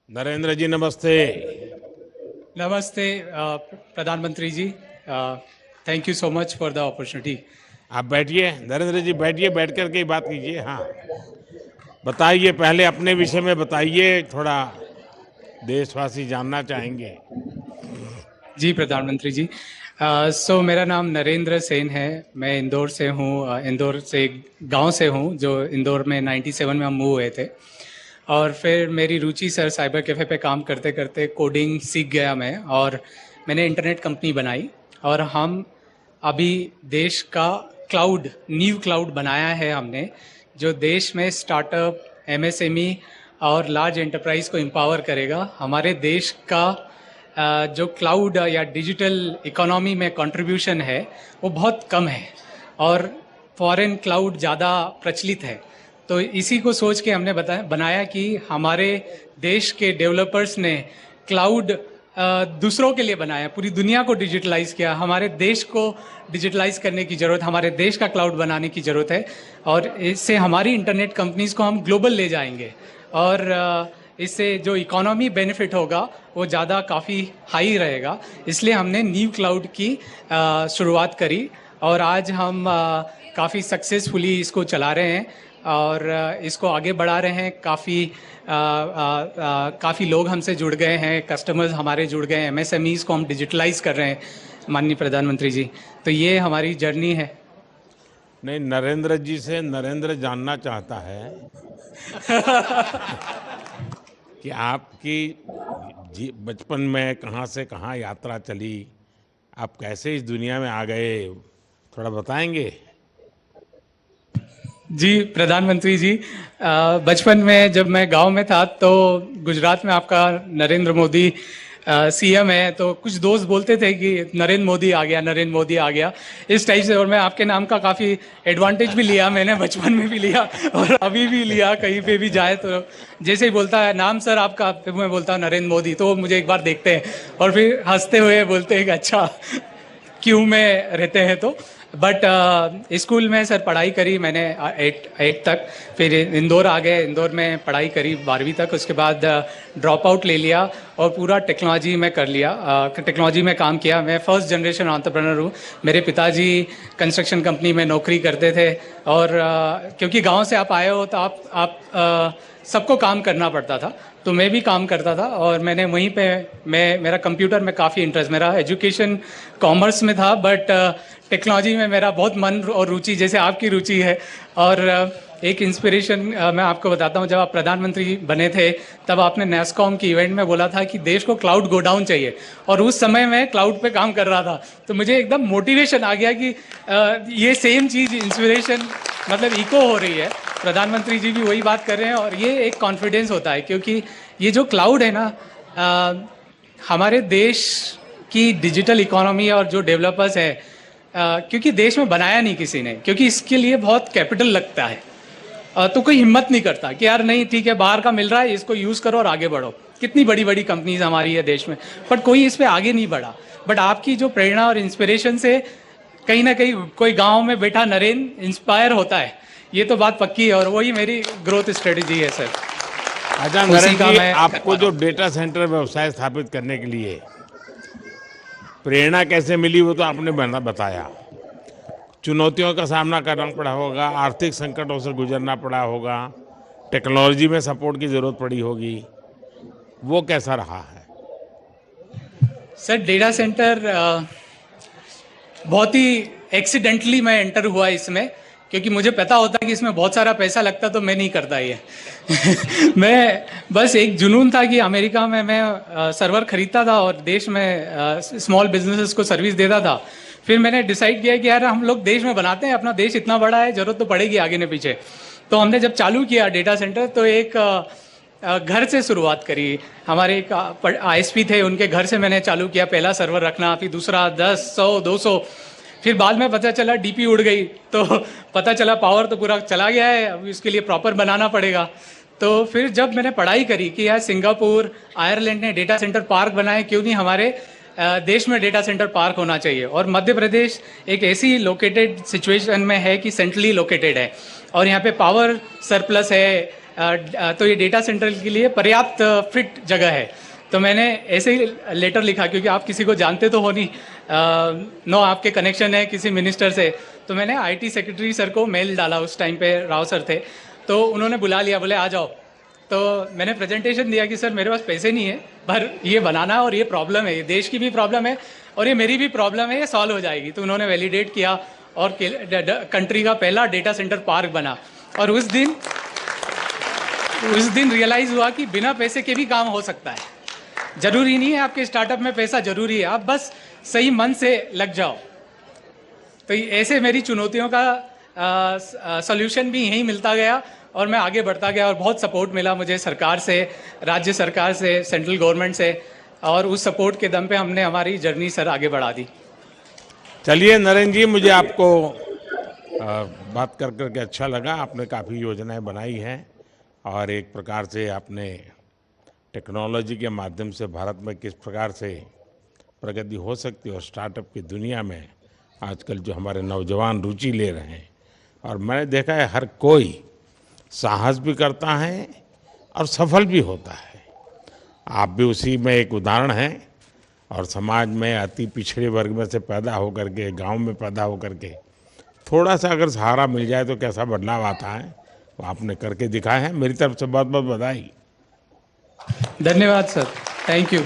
नरेंद्र जी नमस्ते। नमस्ते प्रधानमंत्री जी। Thank you so much for the opportunity. आप बैठिए, नरेंद्र जी बैठिए, बैठ करके ही बात कीजिए। हाँ, बताइए, पहले अपने विषय में बताइए, थोड़ा देशवासी जानना चाहेंगे। जी प्रधानमंत्री जी। सो मेरा नाम नरेंद्र सेन है। मैं इंदौर से हूँ। इंदौर से एक गांव से हूँ जो इंदौर में 97 में हम मूव हुए थे। और फिर मेरी रुचि सर साइबर कैफ़े पे काम करते करते कोडिंग सीख गया मैं, और मैंने इंटरनेट कंपनी बनाई। और हम अभी देश का क्लाउड, न्यू क्लाउड बनाया है हमने, जो देश में स्टार्टअप, एमएसएमई और लार्ज एंटरप्राइज को एम्पावर करेगा। हमारे देश का जो क्लाउड या डिजिटल इकोनॉमी में कंट्रीब्यूशन है वो बहुत कम है, और फॉरेन क्लाउड ज़्यादा प्रचलित है। तो इसी को सोच के हमने बनाया कि हमारे देश के डेवलपर्स ने क्लाउड दूसरों के लिए बनाया, पूरी दुनिया को डिजिटलाइज किया। हमारे देश को डिजिटलाइज करने की ज़रूरत, हमारे देश का क्लाउड बनाने की ज़रूरत है, और इससे हमारी इंटरनेट कंपनीज़ को हम ग्लोबल ले जाएंगे। और इससे जो इकोनॉमी बेनिफिट होगा वो ज़्यादा काफ़ी हाई रहेगा। इसलिए हमने न्यू क्लाउड की शुरुआत करी, और आज हम काफ़ी सक्सेसफुली इसको चला रहे हैं और इसको आगे बढ़ा रहे हैं। काफ़ी लोग हमसे जुड़ गए हैं, कस्टमर्स हमारे जुड़ गए हैं, एमएसएमईज़ को हम डिजिटलाइज कर रहे हैं माननीय प्रधानमंत्री जी। तो ये हमारी जर्नी है। नहीं, नरेंद्र जी से नरेंद्र जानना चाहता है कि आपकी बचपन में कहाँ से कहाँ यात्रा चली, आप कैसे इस दुनिया में आ गए, थोड़ा बताएंगे। जी प्रधानमंत्री जी, बचपन में जब मैं गांव में था तो गुजरात में आपका नरेंद्र मोदी सीएम है, तो कुछ दोस्त बोलते थे कि नरेंद्र मोदी आ गया, नरेंद्र मोदी आ गया, इस टाइप से। और मैं आपके नाम का काफ़ी एडवांटेज भी लिया, मैंने बचपन में भी लिया और अभी भी लिया। कहीं पे भी जाए तो जैसे ही बोलता है नाम सर आपका, फिर मैं बोलता हूँ नरेंद्र मोदी, तो वो मुझे एक बार देखते हैं और फिर हंसते हुए बोलते हैं कि अच्छा क्यों में रहते हैं। तो बट स्कूल में सर पढ़ाई करी मैंने 8 तक, फिर इंदौर आ गए, इंदौर में पढ़ाई करी 12वीं तक। उसके बाद ड्रॉप आउट ले लिया और पूरा टेक्नोलॉजी में कर लिया, टेक्नोलॉजी में काम किया। मैं फर्स्ट जनरेशन एंटरप्रेन्योर हूँ। मेरे पिताजी कंस्ट्रक्शन कंपनी में नौकरी करते थे, और क्योंकि गांव से आप आए हो तो आप सबको काम करना पड़ता था, तो मैं भी काम करता था। और मैंने वहीं पे मेरा कंप्यूटर में काफ़ी इंटरेस्ट, मेरा एजुकेशन कॉमर्स में था, बट टेक्नोलॉजी में मेरा बहुत मन और रुचि, जैसे आपकी रुचि है। और एक इंस्पिरेशन मैं आपको बताता हूँ, जब आप प्रधानमंत्री बने थे तब आपने नेस्कॉम की इवेंट में बोला था कि देश को क्लाउड गो डाउन चाहिए, और उस समय मैं क्लाउड पे काम कर रहा था। तो मुझे एकदम मोटिवेशन आ गया कि ये सेम चीज़, इंस्पिरेशन मतलब इको हो रही है। प्रधानमंत्री जी भी वही बात कर रहे हैं, और ये एक कॉन्फिडेंस होता है, क्योंकि ये जो क्लाउड है ना, हमारे देश की डिजिटल इकोनॉमी और जो डेवलपर्स है, क्योंकि देश में बनाया नहीं किसी ने, क्योंकि इसके लिए बहुत कैपिटल लगता है, तो कोई हिम्मत नहीं करता कि यार नहीं ठीक है बाहर का मिल रहा है, इसको यूज़ करो और आगे बढ़ो। कितनी बड़ी बड़ी कंपनीज हमारी है देश में, बट कोई इस पर आगे नहीं बढ़ा। बट आपकी जो प्रेरणा और इंस्पिरेशन से कहीं ना कहीं कोई गांव में बैठा नरेंद्र इंस्पायर होता है, ये तो बात पक्की है, और वही मेरी ग्रोथ स्ट्रेटेजी है सर। अच्छा नरेंद्र जी, आपको जो डेटा सेंटर व्यवसाय स्थापित करने के लिए प्रेरणा कैसे मिली वो तो आपने बताया। चुनौतियों का सामना करना पड़ा होगा, आर्थिक संकटों से गुजरना पड़ा होगा, टेक्नोलॉजी में सपोर्ट की ज़रूरत पड़ी होगी, वो कैसा रहा है? सर डेटा सेंटर बहुत ही एक्सीडेंटली मैं एंटर हुआ इसमें, क्योंकि मुझे पता होता है कि इसमें बहुत सारा पैसा लगता, तो मैं नहीं करता ये मैं बस एक जुनून था कि अमेरिका में मैं सर्वर खरीदता था और देश में स्मॉल बिजनेसेस को सर्विस देता था। फिर मैंने डिसाइड किया कि यार हम लोग देश में बनाते हैं, अपना देश इतना बड़ा है, जरूरत तो पड़ेगी आगे न पीछे। तो हमने जब चालू किया डेटा सेंटर, तो एक घर से शुरुआत करी। हमारे एक आईएसपी थे, उनके घर से मैंने चालू किया पहला सर्वर रखना, फिर दूसरा 10, 100, 200। फिर बाद में पता चला डीपी उड़ गई, तो पता चला पावर तो पूरा चला गया है, अब इसके लिए प्रॉपर बनाना पड़ेगा। तो फिर जब मैंने पढ़ाई करी कि यार सिंगापुर, आयरलैंड ने डेटा सेंटर पार्क बनाए, क्यों नहीं हमारे देश में डेटा सेंटर पार्क होना चाहिए। और मध्य प्रदेश एक ऐसी लोकेटेड सिचुएशन में है कि सेंट्रली लोकेटेड है, और यहाँ पे पावर सरप्लस है, तो ये डेटा सेंटर के लिए पर्याप्त फिट जगह है। तो मैंने ऐसे ही लेटर लिखा, क्योंकि आप किसी को जानते तो हो नहीं, नो आपके कनेक्शन है किसी मिनिस्टर से। तो मैंने आईटी सेक्रेटरी सर को मेल डाला, उस टाइम पे राव सर थे, तो उन्होंने बुला लिया, बोले आ जाओ। तो मैंने प्रेजेंटेशन दिया कि सर मेरे पास पैसे नहीं है, पर ये बनाना और ये प्रॉब्लम है, ये देश की भी प्रॉब्लम है और ये मेरी भी प्रॉब्लम है, ये सॉल्व हो जाएगी। तो उन्होंने वैलिडेट किया और कंट्री का पहला डेटा सेंटर पार्क बना। और उस दिन रियलाइज़ हुआ कि बिना पैसे के भी काम हो सकता है। ज़रूरी नहीं है आपके स्टार्टअप में पैसा ज़रूरी है, आप बस सही मन से लग जाओ। तो ऐसे मेरी चुनौतियों का सॉल्यूशन भी यहीं मिलता गया और मैं आगे बढ़ता गया और बहुत सपोर्ट मिला मुझे सरकार से, राज्य सरकार से, सेंट्रल गवर्नमेंट से, और उस सपोर्ट के दम पे हमने हमारी जर्नी सर आगे बढ़ा दी। चलिए नरेंद्र जी, मुझे आपको बात कर करके अच्छा लगा। आपने काफ़ी योजनाएं बनाई हैं और एक प्रकार से आपने टेक्नोलॉजी के माध्यम से भारत में किस प्रकार से प्रगति हो सकती है और स्टार्टअप की दुनिया में आजकल जो हमारे नौजवान रुचि ले रहे हैं, और मैंने देखा है हर कोई साहस भी करता है और सफल भी होता है। आप भी उसी में एक उदाहरण हैं। और समाज में अति पिछड़े वर्ग में से पैदा होकर के, गांव में पैदा होकर के थोड़ा सा अगर सहारा मिल जाए तो कैसा बदलाव आता है, वो आपने करके दिखाया है। मेरी तरफ से बहुत बहुत बधाई। धन्यवाद सर, थैंक यू।